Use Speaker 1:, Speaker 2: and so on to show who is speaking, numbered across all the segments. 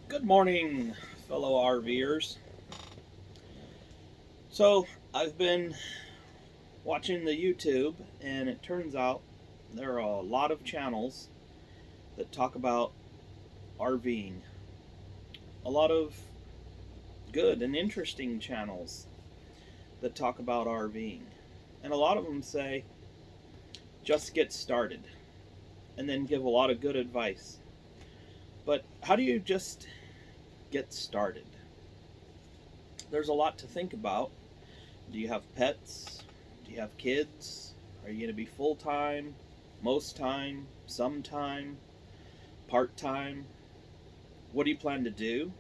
Speaker 1: Good morning, fellow RVers. So, I've been watching the YouTube, and it turns out there are a lot of channels that talk about RVing. A lot of good and interesting channels that talk about RVing. And a lot of them say, just get started, and then give a lot of good advice. But how do you just get started? There's a lot to think about. Do you have pets? Do you have kids? Are you going to be full time, most time, sometime, part time? What do you plan to do?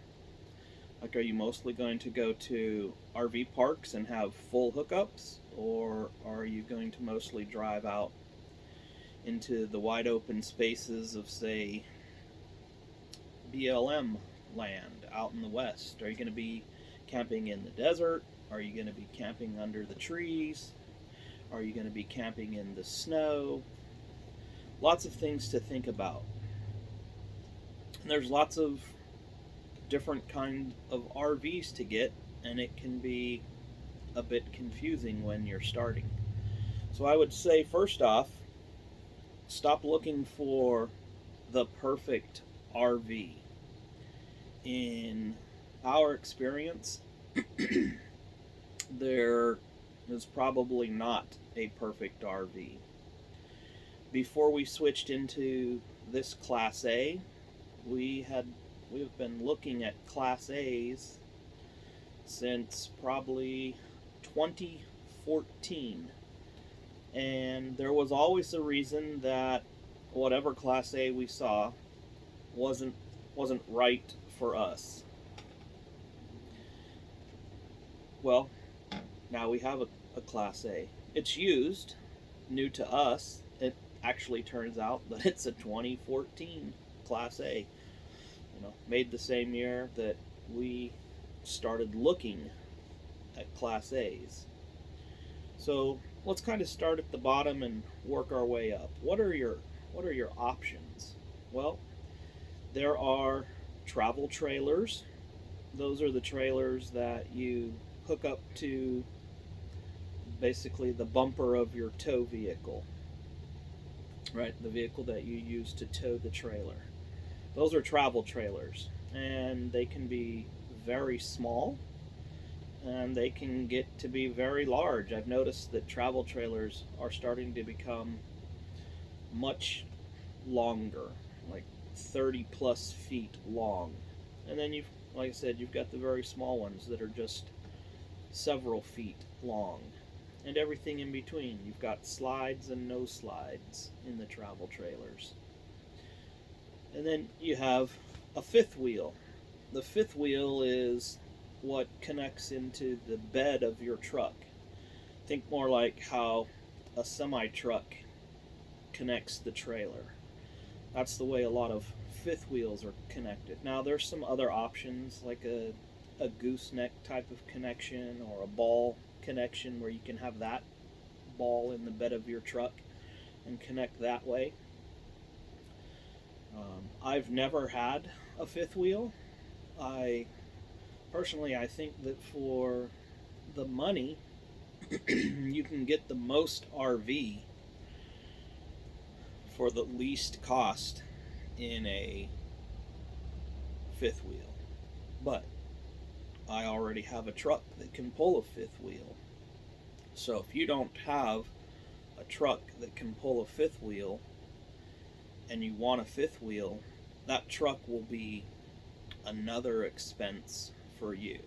Speaker 1: Like, are you mostly going to go to RV parks and have full hookups? Or are you going to mostly drive out into the wide open spaces of, say, BLM land out in the west? Are you going to be camping in the desert? Are you going to be camping under the trees? Are you going to be camping in the snow? Lots of things to think about. And there's lots of different kind of RVs to get, and it can be a bit confusing when you're starting. So I would say, first off, stop looking for the perfect RV. In our experience, there is probably not a perfect RV. Before we switched into this Class A, we've been looking at Class A's since probably 2014, and there was always a reason that whatever Class A we saw wasn't right for us. Well, now we have a Class A. It's used, new to us. It actually turns out that it's a 2014 Class A. Made the same year that we started looking at Class A's. So let's kind of start at the bottom and work our way up. What are your options? Well, there are travel trailers. Those are the trailers that you hook up to basically the bumper of your tow vehicle, right? The vehicle that you use to tow the trailer. Those are travel trailers, and they can be very small and they can get to be very large. I've noticed that travel trailers are starting to become much longer, like 30 plus feet long. And then like I said, you've got the very small ones that are just several feet long, and everything in between. You've got slides and no slides in the travel trailers. And then you have a fifth wheel. The fifth wheel is what connects into the bed of your truck. Think more like how a semi-truck connects the trailer. That's the way a lot of fifth wheels are connected. Now there's some other options, like a gooseneck type of connection or a ball connection, where you can have that ball in the bed of your truck and connect that way. I've never had a fifth wheel. I think that for the money, you can get the most RV for the least cost in a fifth wheel. But I already have a truck that can pull a fifth wheel. So if you don't have a truck that can pull a fifth wheel and you want a fifth wheel, that truck will be another expense for you.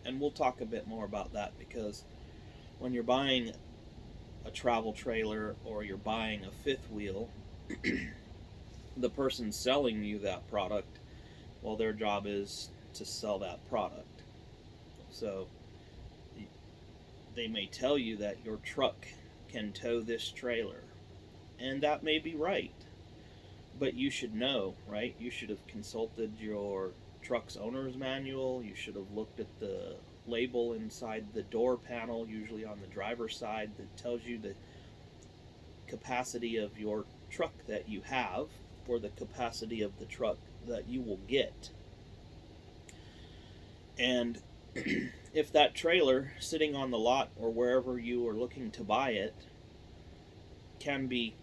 Speaker 1: And we'll talk a bit more about that, because when you're buying a travel trailer or you're buying a fifth wheel, the person selling you that product, well, their job is to sell that product. So they may tell you that your truck can tow this trailer, and that may be right. But you should know, right? You should have consulted your truck's owner's manual. You should have looked at the label inside the door panel, usually on the driver's side, that tells you the capacity of your truck that you have, or the capacity of the truck that you will get. And if that trailer sitting on the lot or wherever you are looking to buy it can be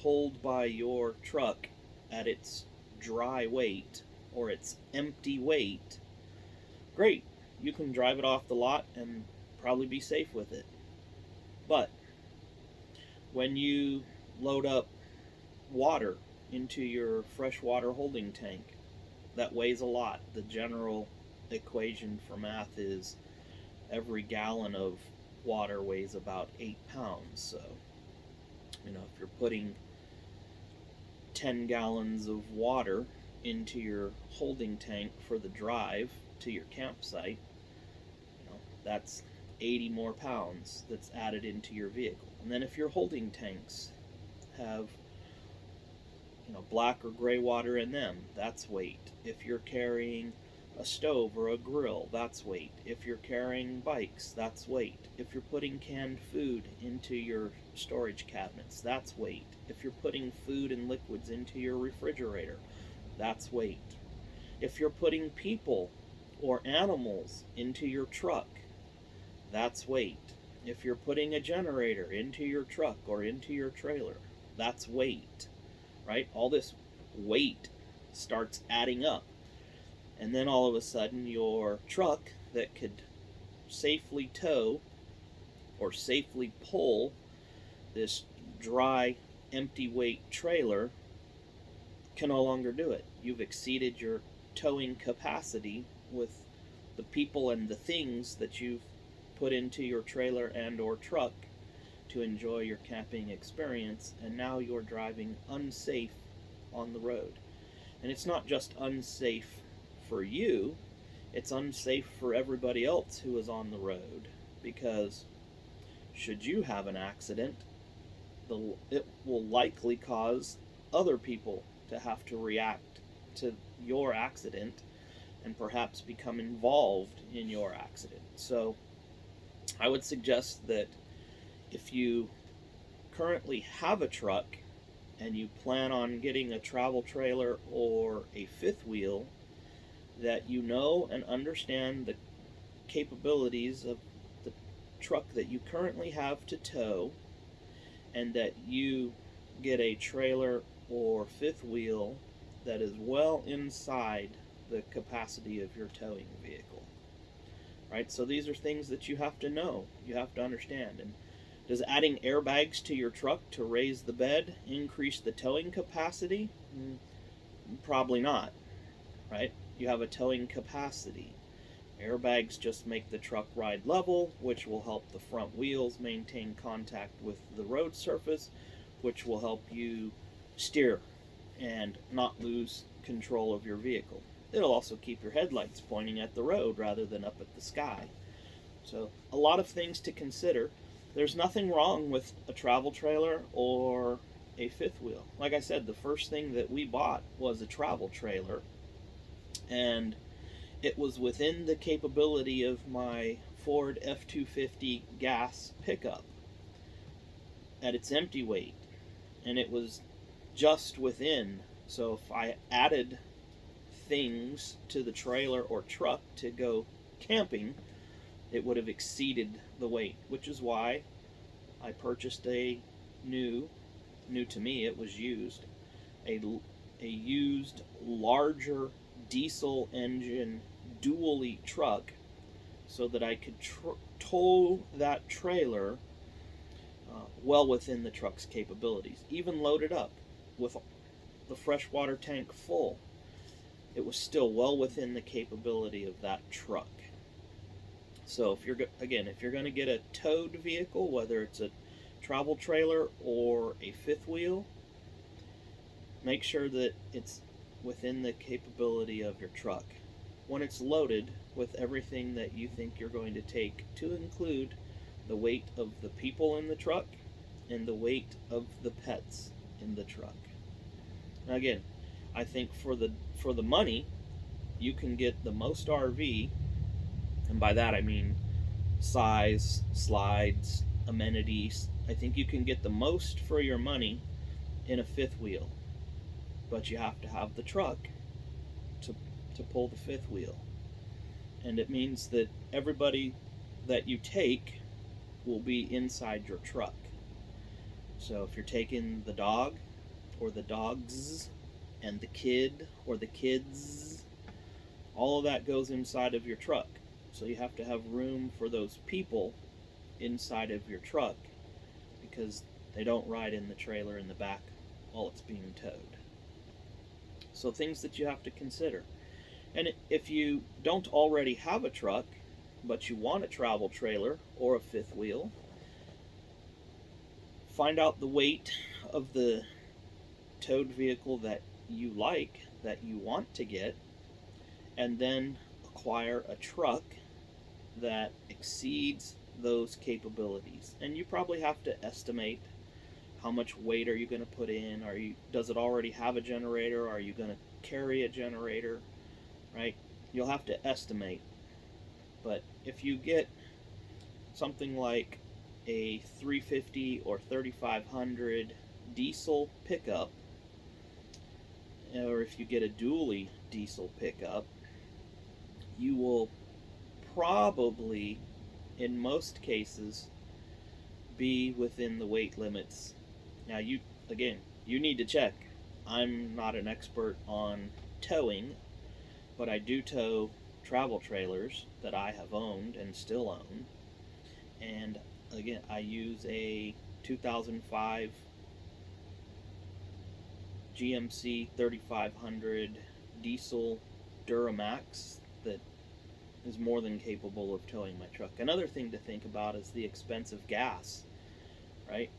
Speaker 1: pulled by your truck at its dry weight or its empty weight, great. You can drive it off the lot and probably be safe with it. But when you load up water into your freshwater holding tank, that weighs a lot. The general equation for math is every gallon of water weighs about 8 pounds. So, if you're putting 10 gallons of water into your holding tank for the drive to your campsite, that's 80 more pounds that's added into your vehicle. And then if your holding tanks have black or gray water in them, that's weight. If you're carrying a stove or a grill, that's weight. If you're carrying bikes, that's weight. If you're putting canned food into your storage cabinets, that's weight. If you're putting food and liquids into your refrigerator, that's weight. If you're putting people or animals into your truck, that's weight. If you're putting a generator into your truck or into your trailer, that's weight, right? All this weight starts adding up. And then all of a sudden your truck that could safely tow or safely pull this dry, empty weight trailer can no longer do it. You've exceeded your towing capacity with the people and the things that you've put into your trailer and or truck to enjoy your camping experience, and now you're driving unsafe on the road. And it's not just unsafe for you, it's unsafe for everybody else who is on the road, because should you have an accident, it will likely cause other people to have to react to your accident and perhaps become involved in your accident. So I would suggest that if you currently have a truck and you plan on getting a travel trailer or a fifth wheel, that you know and understand the capabilities of the truck that you currently have to tow, and that you get a trailer or fifth wheel that is well inside the capacity of your towing vehicle. Right? So these are things that you have to know, you have to understand. And does adding airbags to your truck to raise the bed increase the towing capacity? Probably not, right? You have a towing capacity. Airbags just make the truck ride level, which will help the front wheels maintain contact with the road surface, which will help you steer and not lose control of your vehicle. It'll also keep your headlights pointing at the road rather than up at the sky. So a lot of things to consider. There's nothing wrong with a travel trailer or a fifth wheel. Like I said, the first thing that we bought was a travel trailer, and it was within the capability of my Ford F-250 gas pickup at its empty weight, and it was just within. So if I added things to the trailer or truck to go camping, it would have exceeded the weight, which is why I purchased a new to me, it was used, a used larger diesel engine dually truck, so that I could tow that trailer well within the truck's capabilities, even loaded up with the freshwater tank full. It was still well within the capability of that truck. So if you're going to get a towed vehicle, whether it's a travel trailer or a fifth wheel, make sure that it's within the capability of your truck. When it's loaded with everything that you think you're going to take, to include the weight of the people in the truck and the weight of the pets in the truck. Now again, I think for the money, you can get the most RV, and by that I mean size, slides, amenities. I think you can get the most for your money in a fifth wheel, but you have to have the truck to pull the fifth wheel. and it means that everybody that you take will be inside your truck. So if you're taking the dog or the dogs and the kid or the kids, all of that goes inside of your truck. So you have to have room for those people inside of your truck because they don't ride in the trailer in the back while it's being towed. So things that you have to consider. And if you don't already have a truck, but you want a travel trailer or a fifth wheel, find out the weight of the towed vehicle that you like, that you want to get, and then acquire a truck that exceeds those capabilities. And you probably have to estimate how much weight are you going to put in. Does it already have a generator? Are you going to carry a generator? Right? You'll have to estimate. But if you get something like a 350 or 3500 diesel pickup, or if you get a dually diesel pickup, you will probably, in most cases, be within the weight limits. Now, you need to check. I'm not an expert on towing, but I do tow travel trailers that I have owned and still own. And again, I use a 2005 GMC 3500 diesel Duramax that is more than capable of towing my truck. Another thing to think about is the expense of gas, right?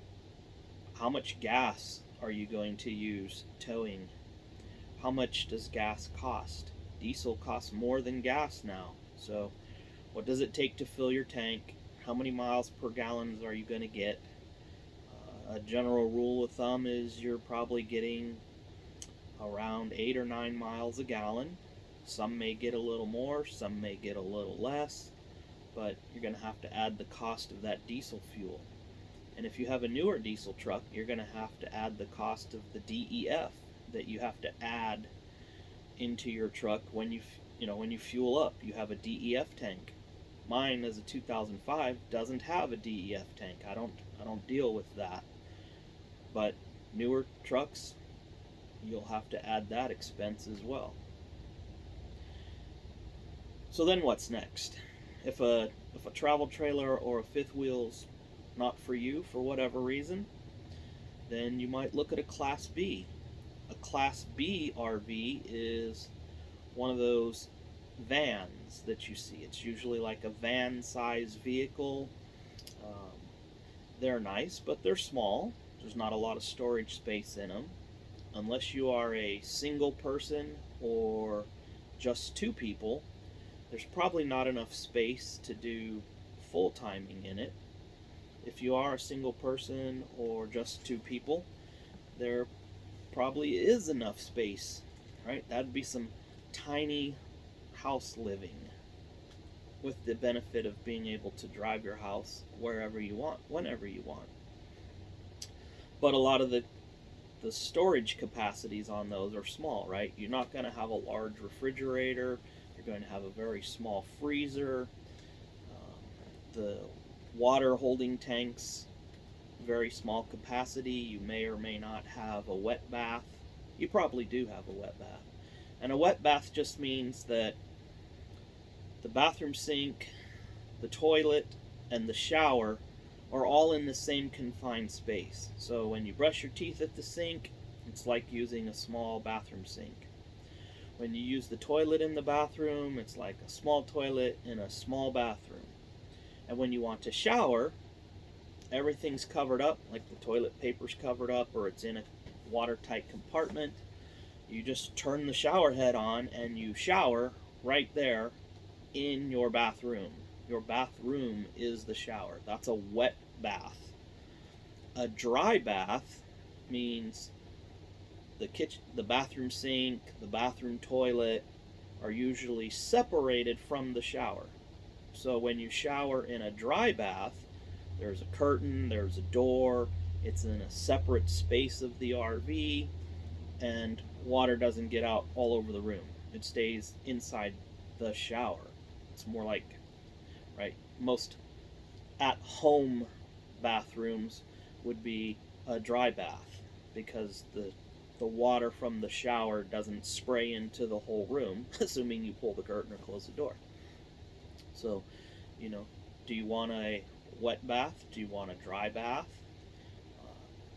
Speaker 1: How much gas are you going to use towing? How much does gas cost? Diesel costs more than gas now. So what does it take to fill your tank? How many miles per gallon are you going to get? A general rule of thumb is you're probably getting around 8 or 9 miles a gallon. Some may get a little more, some may get a little less, but you're going to have to add the cost of that diesel fuel. And if you have a newer diesel truck, you're going to have to add the cost of the DEF that you have to add into your truck when you fuel up. You have a DEF tank. Mine, as a 2005, doesn't have a DEF tank. I don't deal with that. But newer trucks, you'll have to add that expense as well. So then what's next? If a travel trailer or a fifth wheel's not for you for whatever reason, then you might look at a Class B. A Class B RV is one of those vans that you see. It's usually like a van-sized vehicle. They're nice, but they're small. There's not a lot of storage space in them. Unless you are a single person or just two people, there's probably not enough space to do full timing in it. If you are a single person or just two people, there probably is enough space, right? That'd be some tiny house living with the benefit of being able to drive your house wherever you want, whenever you want. But a lot of the storage capacities on those are small, right? You're not going to have a large refrigerator. You're going to have a very small freezer. The water holding tanks, very small capacity. You may or may not have a wet bath. You probably do have a wet bath. And a wet bath just means that the bathroom sink, the toilet, and the shower are all in the same confined space. So when you brush your teeth at the sink, it's like using a small bathroom sink. When you use the toilet in the bathroom, it's like a small toilet in a small bathroom. And when you want to shower, everything's covered up, like the toilet paper's covered up or it's in a watertight compartment. You just turn the shower head on and you shower right there in your bathroom. Your bathroom is the shower. That's a wet bath. A dry bath means the bathroom sink, the bathroom toilet are usually separated from the shower. So when you shower in a dry bath, there's a curtain, there's a door, it's in a separate space of the RV, and water doesn't get out all over the room. It stays inside the shower. It's more like, right, most at-home bathrooms would be a dry bath because the water from the shower doesn't spray into the whole room, assuming you pull the curtain or close the door. So, you know, do you want a wet bath? Do you want a dry bath?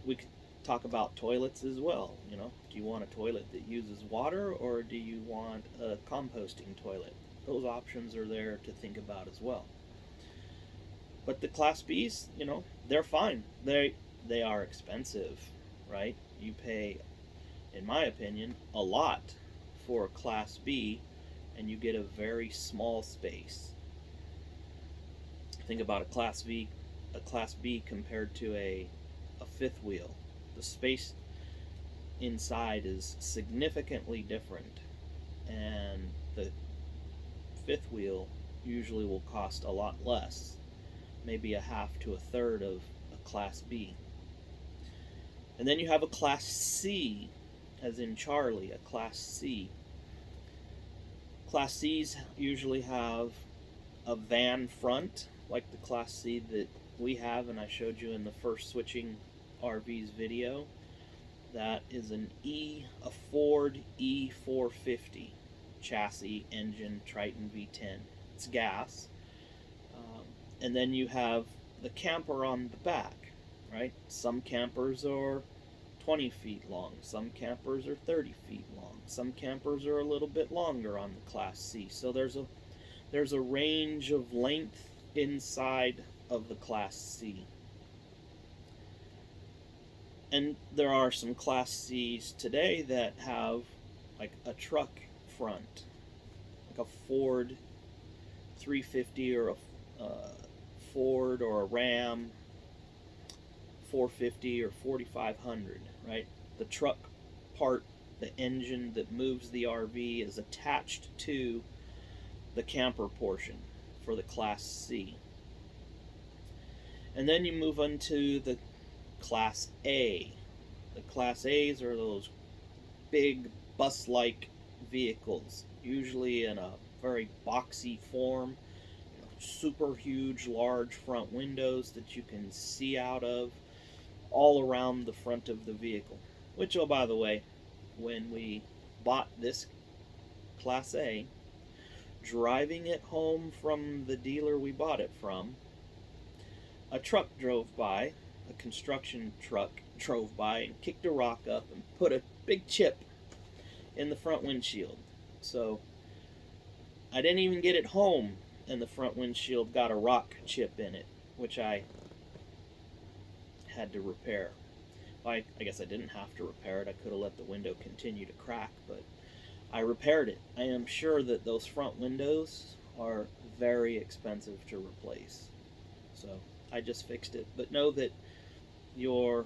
Speaker 1: We could talk about toilets as well. You know, do you want a toilet that uses water, or do you want a composting toilet? Those options are there to think about as well. But the Class Bs, you know, they're fine. They are expensive, right? You pay, in my opinion, a lot for a Class B, and you get a very small space. Think about a Class B compared to a fifth wheel. The space inside is significantly different, and the fifth wheel usually will cost a lot less, maybe a half to a third of a Class B. And then you have a Class C, as in Charlie, a Class C. Class Cs usually have a van front, like the Class C that we have, and I showed you in the first switching RVs video. That is a Ford E450 chassis engine Triton V10. It's gas. And then you have the camper on the back, right? Some campers are 20 feet long. Some campers are 30 feet long. Some campers are a little bit longer on the Class C. So there's a range of length inside of the Class C. And there are some Class Cs today that have like a truck front, like a Ford 350 or a Ford or a Ram 450 or 4500, right? The truck part, the engine that moves the RV, is attached to the camper portion for the Class C. And then you move on to the Class A. The Class A's are those big bus-like vehicles, usually in a very boxy form, super huge, large front windows that you can see out of all around the front of the vehicle. Which, oh, by the way, when we bought this Class A, driving it home from the dealer we bought it from, a truck drove by, a construction truck drove by and kicked a rock up and put a big chip in the front windshield. So I didn't even get it home, and the front windshield got a rock chip in it, which I had to repair. I guess I didn't have to repair it. I could have let the window continue to crack, but I repaired it. I am sure that those front windows are very expensive to replace. So I just fixed it. But know that your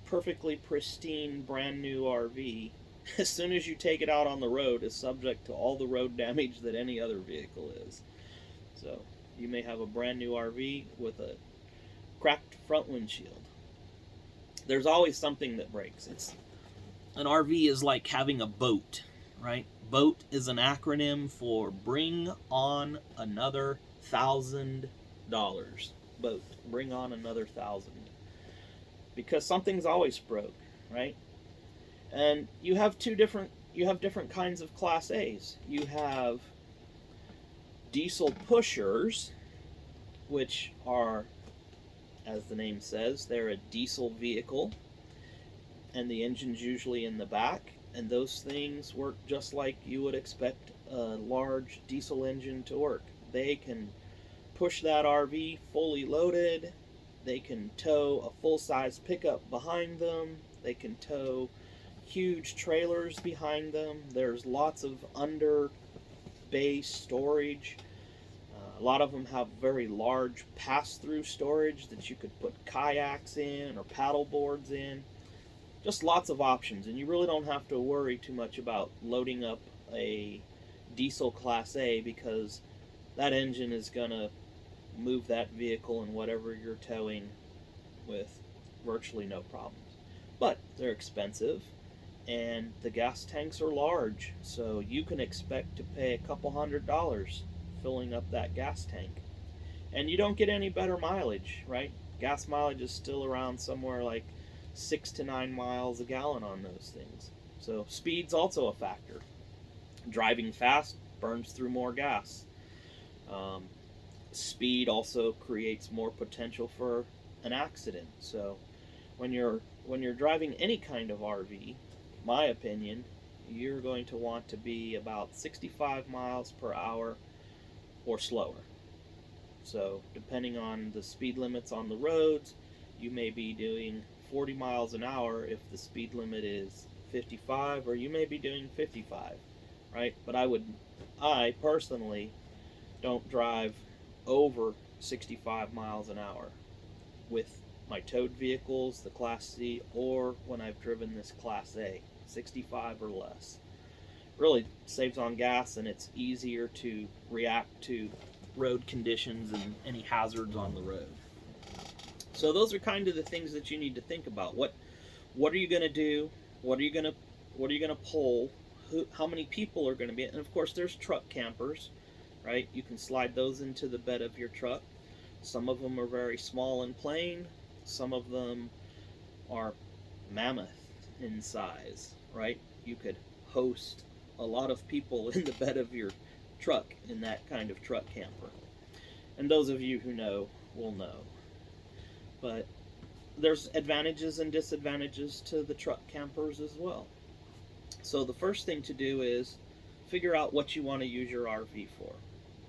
Speaker 1: perfectly pristine brand new RV, as soon as you take it out on the road, is subject to all the road damage that any other vehicle is. So you may have a brand new RV with a cracked front windshield. There's always something that breaks. An RV is like having a boat, right? Boat is an acronym for Bring On Another $1,000. Boat, bring on another 1,000. Because something's always broke, right? And you have different kinds of Class A's. You have diesel pushers, which are, as the name says, they're a diesel vehicle, and the engine's usually in the back, and those things work just like you would expect a large diesel engine to work. They can push that RV fully loaded. They can tow a full-size pickup behind them. They can tow huge trailers behind them. There's lots of under bay storage. A lot of them have very large pass-through storage that you could put kayaks in or paddle boards in. Just lots of options, and you really don't have to worry too much about loading up a diesel Class A, because that engine is going to move that vehicle and whatever you're towing with virtually no problems. But they're expensive, and the gas tanks are large, so you can expect to pay a couple $100 filling up that gas tank. And you don't get any better mileage, right? Gas mileage is still around somewhere like 6 to 9 miles a gallon on those things. So speed's also a factor. Driving fast burns through more gas. Um, Speed also creates more potential for an accident. So when you're driving any kind of RV, my opinion, you're going to want to be about 65 miles per hour or slower. So depending on the speed limits on the roads, you may be doing 40 miles an hour if the speed limit is 55, or you may be doing 55, right? But I personally don't drive over 65 miles an hour with my towed vehicles, the Class C, or when I've driven this Class A, 65 or less. Really saves on gas, and it's easier to react to road conditions and any hazards on the road. So those are kind of the things that you need to think about. What are you going to do? What are you going to pull? How many people are going to be? And of course, there's truck campers, right? You can slide those into the bed of your truck. Some of them are very small and plain. Some of them are mammoth in size, right? You could host a lot of people in the bed of your truck in that kind of truck camper. And those of you who know will know. But there's advantages and disadvantages to the truck campers as well. So the first thing to do is figure out what you want to use your RV for.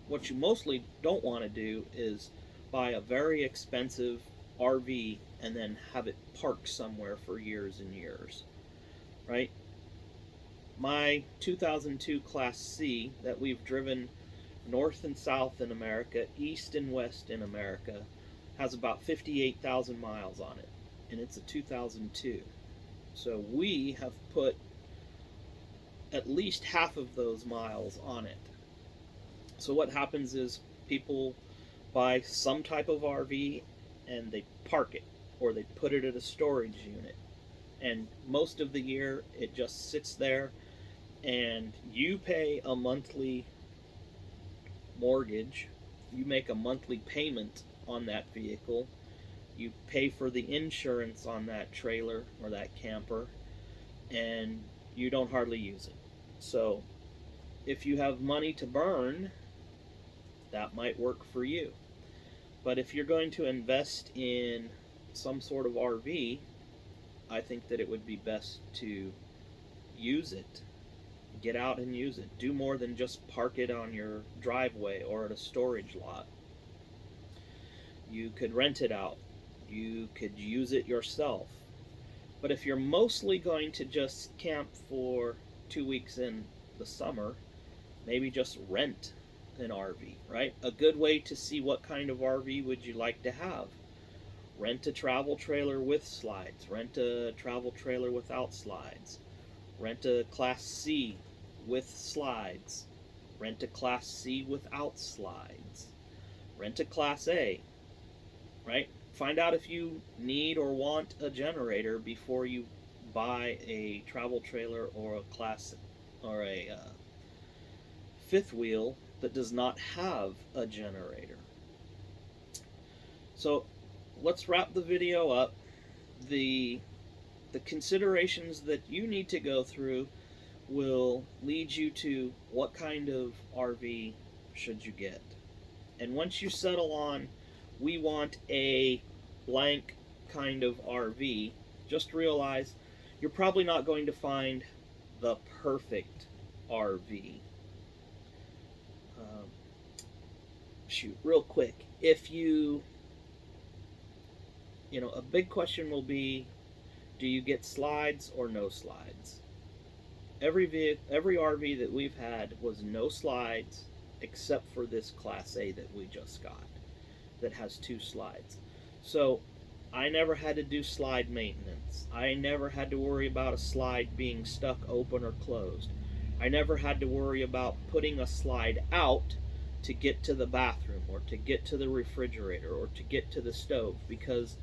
Speaker 1: What you mostly don't want to do is buy a very expensive RV and then have it parked somewhere for years and years, right? My 2002 Class C that we've driven north and south in America, east and west in America, has about 58,000 miles on it, and it's a 2002. So we have put at least half of those miles on it. So what happens is people buy some type of RV and they park it, or they put it at a storage unit, and most of the year it just sits there, and you pay a monthly mortgage, you make a monthly payment on that vehicle, you pay for the insurance on that trailer or that camper, and you don't hardly use it. So if you have money to burn, that might work for you. But if you're going to invest in some sort of RV, I think that it would be best to use it. Get out and use it. Do more than just park it on your driveway or at a storage lot. You could rent it out. You could use it yourself. But if you're mostly going to just camp for 2 weeks in the summer, maybe just rent an RV, right? A good way to see what kind of RV would you like to have. Rent a travel trailer with slides. Rent a travel trailer without slides. Rent a Class C with slides. Rent a Class C without slides. Rent a Class A, right? Find out if you need or want a generator before you buy a travel trailer or a class or a fifth wheel that does not have a generator. So let's wrap the video up. The considerations that you need to go through will lead you to what kind of RV should you get. And once you settle on, we want a blank kind of RV, just realize you're probably not going to find the perfect RV. Real quick, if a big question will be, do you get slides or no slides? Every RV that we've had was no slides, except for this Class A that we just got, that has 2 slides. So I never had to do slide maintenance. I never had to worry about a slide being stuck open or closed. I never had to worry about putting a slide out to get to the bathroom or to get to the refrigerator or to get to the stove, because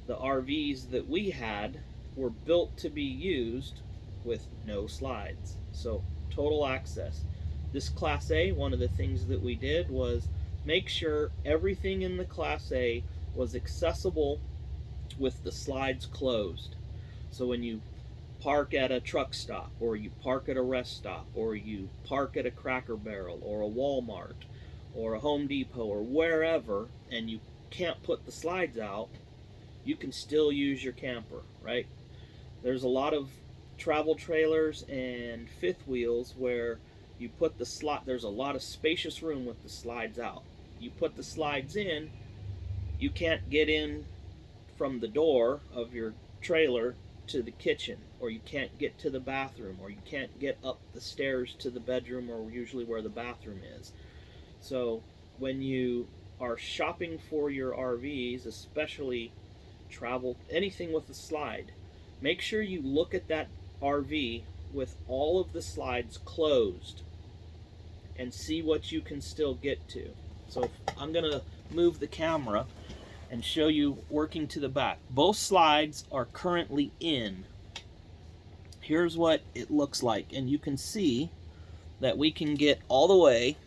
Speaker 1: the RVs that we had were built to be used with no slides. So total access. This Class A, one of the things that we did was make sure everything in the Class A was accessible with the slides closed. So when you park at a truck stop, or you park at a rest stop, or you park at a Cracker Barrel or a Walmart or a Home Depot or wherever, and you can't put the slides out, you can still use your camper, right? There's a lot of travel trailers and fifth wheels where you put the slide, there's a lot of spacious room with the slides out. You put the slides in, you can't get in from the door of your trailer to the kitchen, or you can't get to the bathroom, or you can't get up the stairs to the bedroom, or usually where the bathroom is. So when you are shopping for your RVs, especially travel, anything with a slide, make sure you look at that RV with all of the slides closed and see what you can still get to. So I'm going to move the camera and show you working to the back. Both slides are currently in. Here's what it looks like, and you can see that we can get all the way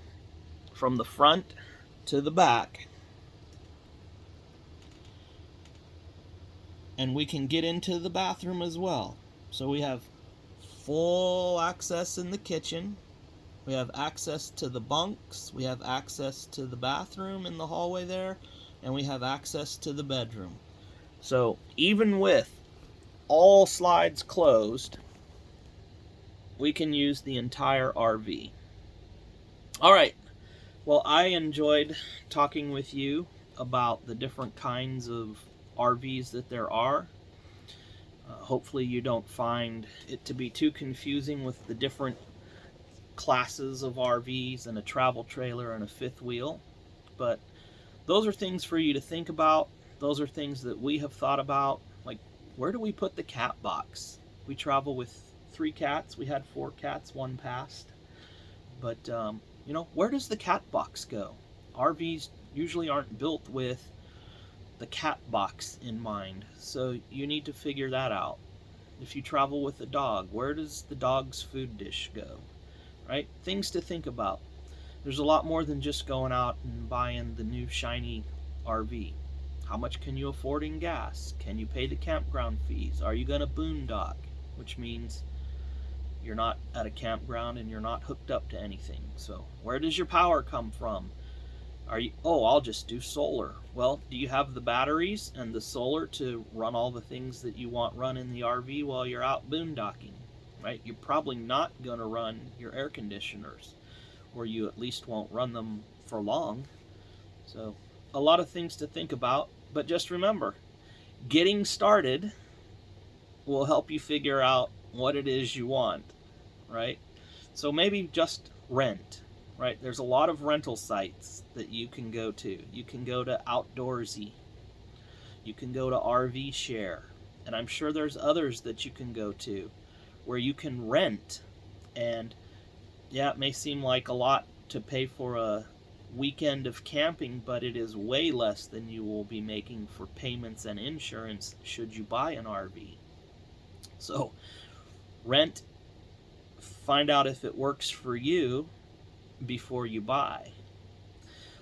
Speaker 1: from the front to the back, and we can get into the bathroom as well. So we have full access in the kitchen, we have access to the bunks, we have access to the bathroom in the hallway there, and we have access to the bedroom. So even with all slides closed, we can use the entire RV. All right, well, I enjoyed talking with you about the different kinds of RVs that there are. Hopefully you don't find it to be too confusing with the different classes of RVs and a travel trailer and a fifth wheel. But those are things for you to think about. Those are things that we have thought about. Like, where do we put the cat box? We travel with 3 cats. We had 4 cats, 1 passed. But, you know, where does the cat box go? RVs usually aren't built with the cat box in mind, so you need to figure that out. If you travel with a dog, where does the dog's food dish go? Right? Things to think about. There's a lot more than just going out and buying the new shiny RV. How much can you afford in gas? Can you pay the campground fees? Are you going to boondock? Which means you're not at a campground and you're not hooked up to anything. So where does your power come from? Are you, oh, I'll just do solar. Well, do you have the batteries and the solar to run all the things that you want run in the RV while you're out boondocking? Right? You're probably not going to run your air conditioners, or you at least won't run them for long. So a lot of things to think about, but just remember, getting started will help you figure out what it is you want, right? So maybe just rent, right? There's a lot of rental sites that you can go to. You can go to Outdoorsy. You can go to RV Share. And I'm sure there's others that you can go to where you can rent. And yeah, it may seem like a lot to pay for a weekend of camping, but it is way less than you will be making for payments and insurance should you buy an RV. So rent, find out if it works for you before you buy.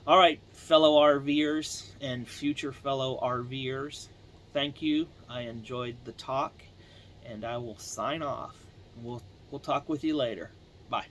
Speaker 1: All right, fellow RVers and future fellow RVers, thank you. I enjoyed the talk, and I will sign off. We'll talk with you later. Bye.